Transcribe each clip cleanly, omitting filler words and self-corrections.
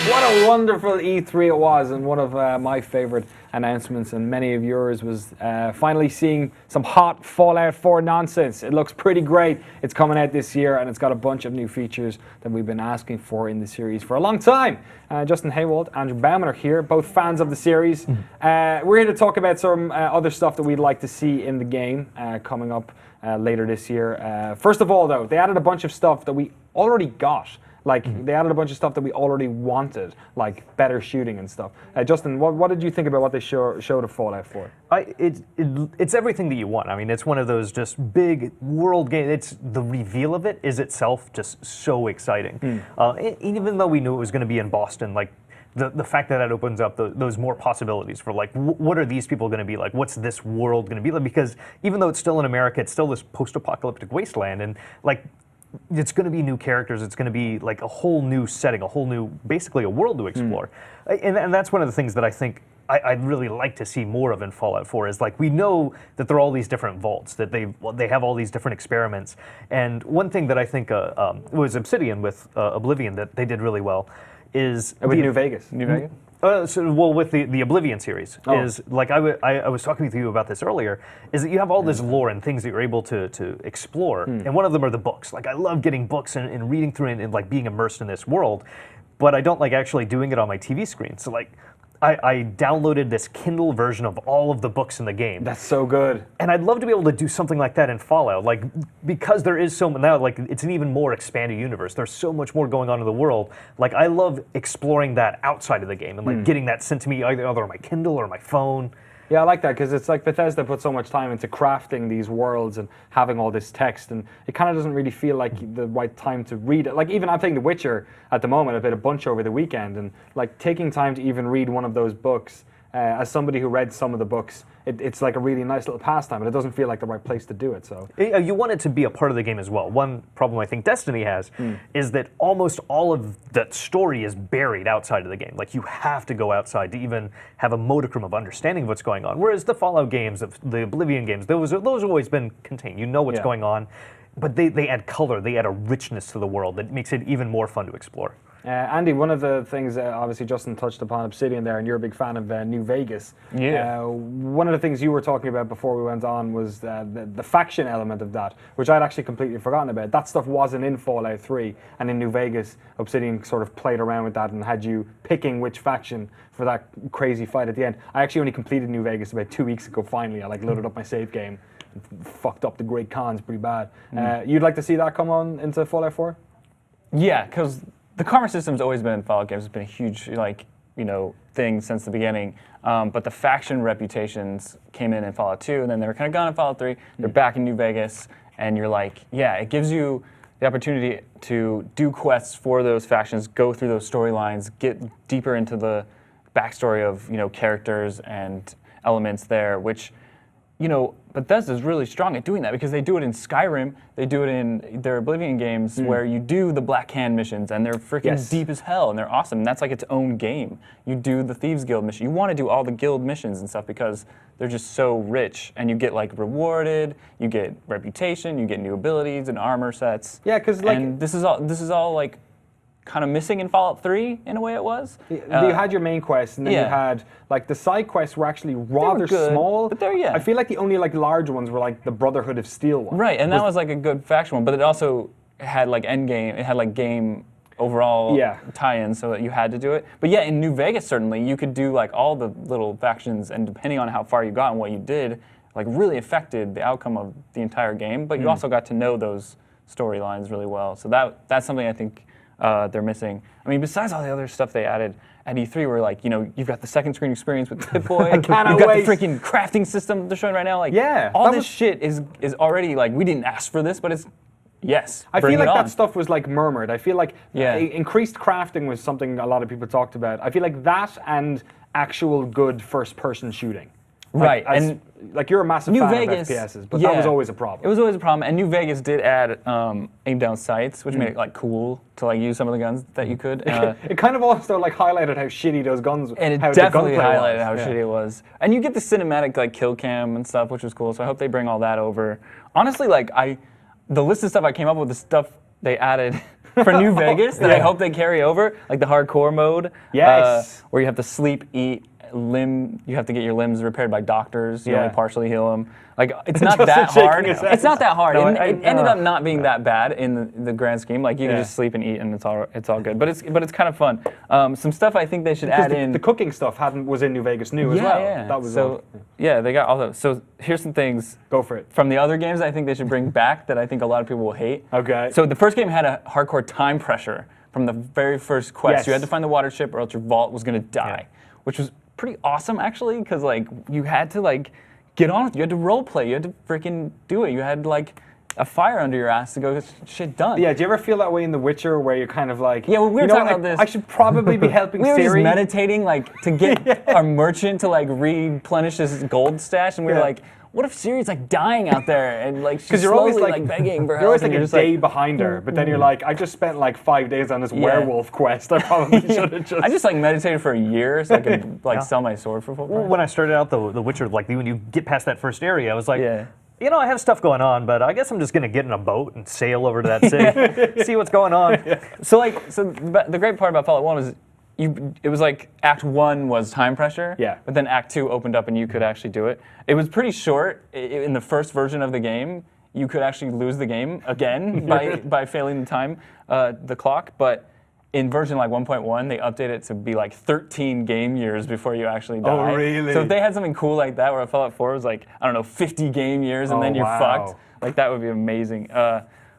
What a wonderful E3 it was, and one of my favorite announcements, and many of yours, was finally seeing some hot Fallout 4 nonsense. It looks pretty great. It's coming out this year, and it's got a bunch of new features that we've been asking for in the series for a long time. Justin Haywald, Andrew Bauman are here, both fans of the series. We're here to talk about some other stuff that we'd like to see in the game coming up later this year. First of all, though, they added a bunch of stuff that we already got. They added a bunch of stuff that we already wanted, like better shooting and stuff. Justin, what did you think about what they showed of Fallout 4? It's everything that you want. I mean, it's one of those just big world games. The reveal of it is itself just so exciting. Even though we knew it was going to be in Boston, like the fact that opens up those more possibilities for like, what are these people going to be like? What's this world going to be like? Because even though it's still in America, it's still this post-apocalyptic wasteland, and like, it's going to be new characters. It's going to be like a whole new setting, a whole new, basically a world to explore. And that's one of the things that I think I'd really like to see more of in Fallout 4 is like, we know that there are all these different vaults, that they have all these different experiments. And one thing that I think was Obsidian with Oblivion that they did really well is... With New Vegas. With the Oblivion series, is like I was talking with you about this earlier, is that you have all this lore and things that you're able to explore, and one of them are the books. Like, I love getting books and reading through and like being immersed in this world, but I don't like actually doing it on my TV screen. So like, I downloaded this Kindle version of all of the books in the game. That's so good. And I'd love to be able to do something like that in Fallout, like, because there is so now, like, it's an even more expanded universe. There's so much more going on in the world. Like, I love exploring that outside of the game and like getting that sent to me either on my Kindle or my phone. Yeah, I like that, because it's like Bethesda put so much time into crafting these worlds and having all this text, and it kind of doesn't really feel like the right time to read it. Like, even I'm playing The Witcher at the moment. I played a bunch over the weekend, and like taking time to even read one of those books, as somebody who read some of the books, it's like a really nice little pastime, but it doesn't feel like the right place to do it. So you want it to be a part of the game as well. One problem I think Destiny has is that almost all of that story is buried outside of the game. Like, you have to go outside to even have a modicum of understanding of what's going on. Whereas the Fallout games, the Oblivion games, those have always been contained. You know what's going on, but they add color, they add a richness to the world that makes it even more fun to explore. Andy, one of the things, obviously Justin touched upon Obsidian there, and you're a big fan of New Vegas. Yeah. One of the things you were talking about before we went on was the faction element of that, which I'd actually completely forgotten about. That stuff wasn't in Fallout 3, and in New Vegas, Obsidian sort of played around with that and had you picking which faction for that crazy fight at the end. I actually only completed New Vegas about 2 weeks ago, finally. I like loaded up my save game and fucked up the Great Khans pretty bad. You'd like to see that come on into Fallout 4? Yeah, because the karma system's always been in Fallout games. It's been a huge, thing since the beginning. But the faction reputations came in Fallout 2, and then they were kind of gone in Fallout 3. They're back in New Vegas, and you're like, yeah, it gives you the opportunity to do quests for those factions, go through those storylines, get deeper into the backstory of, characters and elements there, which, Bethesda's really strong at doing that, because they do it in Skyrim, they do it in their Oblivion games, where you do the Black Hand missions, and they're freaking deep as hell, and they're awesome, and that's like its own game. You do the Thieves Guild mission. You want to do all the guild missions and stuff, because they're just so rich, and you get like rewarded, you get reputation, you get new abilities and armor sets. Yeah, because like... And this is all like kind of missing in Fallout 3 in a way it was. You had your main quest, and then you had like the side quests were actually rather small. But I feel like the only like large ones were like the Brotherhood of Steel one. Right, and that was like a good faction one, but it also had like end game. It had like game overall tie-in, so that you had to do it. But yeah, in New Vegas certainly you could do like all the little factions, and depending on how far you got and what you did, like really affected the outcome of the entire game. But you also got to know those storylines really well. So that's something I think they're missing. I mean, besides all the other stuff they added at E3, where like, you've got the second screen experience with Pip-Boy, you've got the freaking crafting system they're showing right now. Like, all this shit is already like, we didn't ask for this, but it's I feel like that stuff was like murmured. I feel like increased crafting was something a lot of people talked about. I feel like that and actual good first-person shooting. Right, and like, you're a massive fan of FPSs, but that was always a problem. It was always a problem, and New Vegas did add aim-down sights, which made it like cool to like use some of the guns that you could. It kind of also like highlighted how shitty those guns were. And it definitely highlighted how shitty it was. And you get the cinematic like kill cam and stuff, which was cool. So I hope they bring all that over. Honestly, like the list of stuff I came up with, the stuff they added for New Vegas that I hope they carry over, like the hardcore mode. Yes. Where you have to sleep, eat, you have to get your limbs repaired by doctors. You only partially heal them. Like, it's not that hard. It's not that hard. No, it ended up not being that bad in the grand scheme. Like, you can just sleep and eat, and it's all good. But it's kind of fun. Some stuff I think they should add in. The cooking stuff was in New Vegas new as well. Yeah. That was they got all those. So here's some things. Go for it. From the other games, I think they should bring back that I think a lot of people will hate. Okay. So the first game had a hardcore time pressure from the very first quest. Yes. You had to find the water chip, or else your vault was going to die, which was pretty awesome actually, because like you had to like get on with it. You had to role play. You had to freaking do it. You had like a fire under your ass to go get shit done. Yeah, do you ever feel that way in The Witcher where you're kind of like, yeah, well, we were talking about this. I should probably be helping we were Siri. just meditating like to get our merchant to like replenish his gold stash, and we were like, what if Siri's like dying out there and like she's you're slowly always like begging for help? You're always like and a just day behind her, but then you're like, I just spent like 5 days on this werewolf quest. I probably should have just. I just like meditated for a year so I could like sell my sword for full price. When I started out the Witcher, like when you get past that first area, I was like, Yeah. you know, I have stuff going on, but I guess I'm just gonna get in a boat and sail over to that city, see what's going on. So the great part about Fallout 1 was it was like Act 1 was time pressure, but then Act 2 opened up and you could actually do it. It was pretty short. In the first version of the game, you could actually lose the game again by failing the clock, but in version like 1.1, they updated it to be like 13 game years before you actually die. Oh, really? So if they had something cool like that, where Fallout 4 was like, I don't know, 50 game years and then you're fucked, like that would be amazing.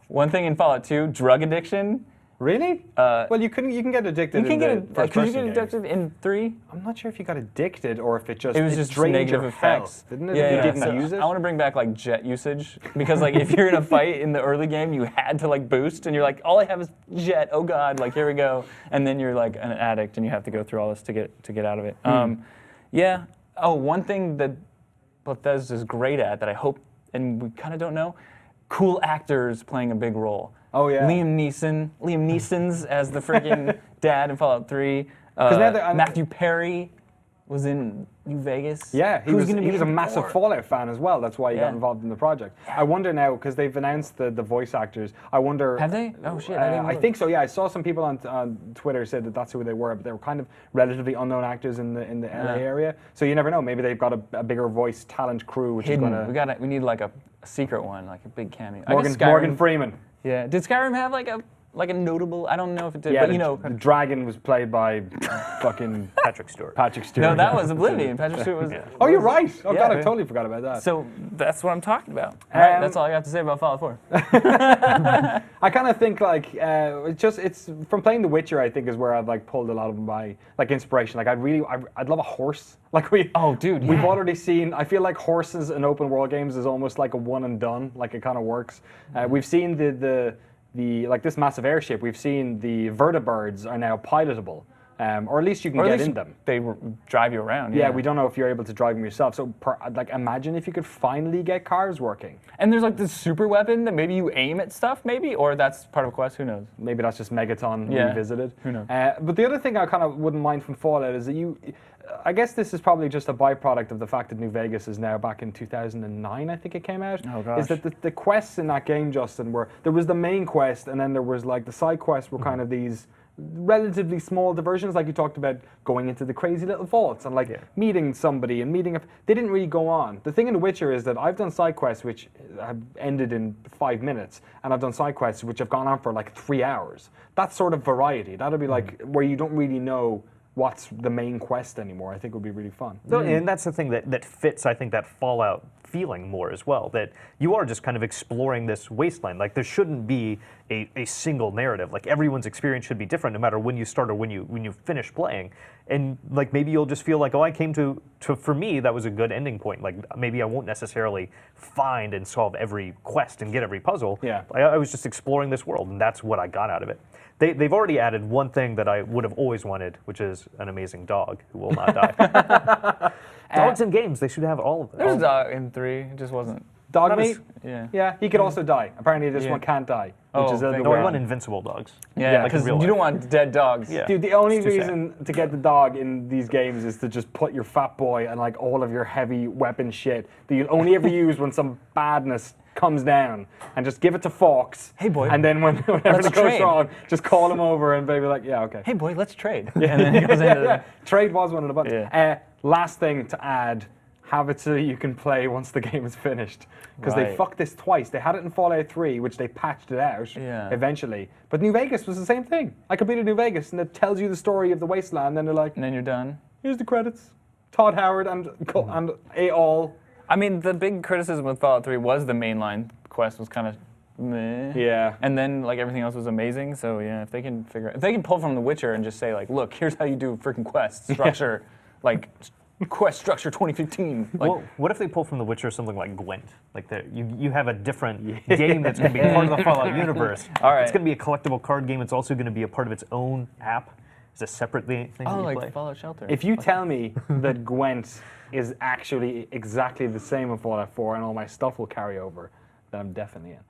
One thing in Fallout 2, drug addiction. Really? Well, you can get addicted. Could you get games. addicted in 3? I'm not sure if you got addicted or if it just drained negative your effects, health. didn't it? Yeah, if you didn't use it. I want to bring back like jet usage because like if you're in a fight in the early game, you had to like boost, and you're like, all I have is jet. Oh god, like here we go, and then you're like an addict, and you have to go through all this to get out of it. Yeah. Oh, one thing that Bethesda is great at that I hope, and we kind of don't know, cool actors playing a big role. Oh yeah. Liam Neeson's as the freaking dad in Fallout 3. Now Matthew Perry was in New Vegas. Yeah, he was a massive Fallout. Fallout fan as well. That's why he got involved in the project. I wonder now, because they've announced the voice actors, I wonder... Have they? Oh shit, I think so, yeah. I saw some people on Twitter said that that's who they were, but they were kind of relatively unknown actors in the LA area. So you never know, maybe they've got a bigger voice talent crew, which Hidden. is going to... We need like a secret one, like a big cameo. Morgan Freeman. Yeah. Did Skyrim have like a notable? I don't know if it did, Yeah, but you know, the dragon was played by fucking Patrick Stewart. no, that was Oblivion. Patrick Stewart was. Oh, you're right. Oh Yeah. god, I totally forgot about that. So that's what I'm talking about. All right, that's all I got to say about Fallout 4. I kind of think like it's from playing The Witcher. I think is where I've like pulled a lot of my like inspiration. Like I'd love a horse. Like Oh, dude, we've yeah. already seen. I feel like horses in open world games is almost like a one and done. Like it kind of works. We've seen the like this massive airship. We've seen the vertibirds are now pilotable. Or at least you can get in them. They drive you around. Yeah, we don't know if you're able to drive them yourself. So, like, imagine if you could finally get cars working. And there's like this super weapon that maybe you aim at stuff, maybe, or that's part of a quest. Who knows? Maybe that's just Megaton Yeah. revisited. Who knows? But the other thing I kind of wouldn't mind from Fallout is that I guess this is probably just a byproduct of the fact that New Vegas is now back in 2009, I think it came out. Oh, gosh. Is that the quests in that game, Justin, there was the main quest and then there was like the side quests were kind of these relatively small diversions, like you talked about going into the crazy little vaults and like meeting somebody and they didn't really go on. The thing in The Witcher is that I've done side quests which have ended in 5 minutes, and I've done side quests which have gone on for like 3 hours. That's sort of variety. That'll be like where you don't really know what's the main quest anymore. I think would be really fun. So, and that's the thing that fits, I think, that Fallout feeling more as well, that you are just kind of exploring this wasteland. Like there shouldn't be a single narrative. Like everyone's experience should be different no matter when you start or when you finish playing. And like maybe you'll just feel like, oh, I came to for me that was a good ending point. Like maybe I won't necessarily find and solve every quest and get every puzzle. Yeah. I was just exploring this world, and that's what I got out of it. They've already added one thing that I would have always wanted, which is an amazing dog who will not die. Dogs in games, they should have all of them. There's a dog in 3. It just wasn't. Dog Not meat? Yeah. Yeah, he could also die. Apparently this one can't die, which is a thank No, I God. want invincible dogs. Yeah, like in because real you life. don't want dead dogs. Yeah. Dude, the only It's too reason to get the dog in these games is to just put your fat boy and like all of your heavy weapon shit that you'll only ever use when some badness comes down, and just give it to Fox. Hey, boy. And then whenever Let's it goes trade. wrong, just call him over and be like, yeah, okay. Hey, boy, let's trade. And then it goes into Yeah. Trade was one of the buttons. Yeah. Last thing to add, have it so you can play once the game is finished. Because they Right. fucked this twice. They had it in Fallout 3, which they patched it out eventually. But New Vegas was the same thing. I completed New Vegas, and it tells you the story of the wasteland, and they're like, and then you're done. here's the credits. Todd Howard and all. I mean, the big criticism with Fallout 3 was the mainline quest was kind of meh. Yeah. And then like everything else was amazing. So yeah, if they can pull from The Witcher and just say like, look, here's how you do a freaking quest structure, like quest structure 2015. Like, Well, what if they pull from The Witcher something like Gwent? Like you have a different game that's going to be part of the Fallout universe. All right. It's going to be a collectible card game. It's also going to be a part of its own app. It's a separate thing that oh, you like play. Fallout Shelter. If you tell me that Gwent is actually exactly the same in Fallout 4 and all my stuff will carry over, then I'm definitely in.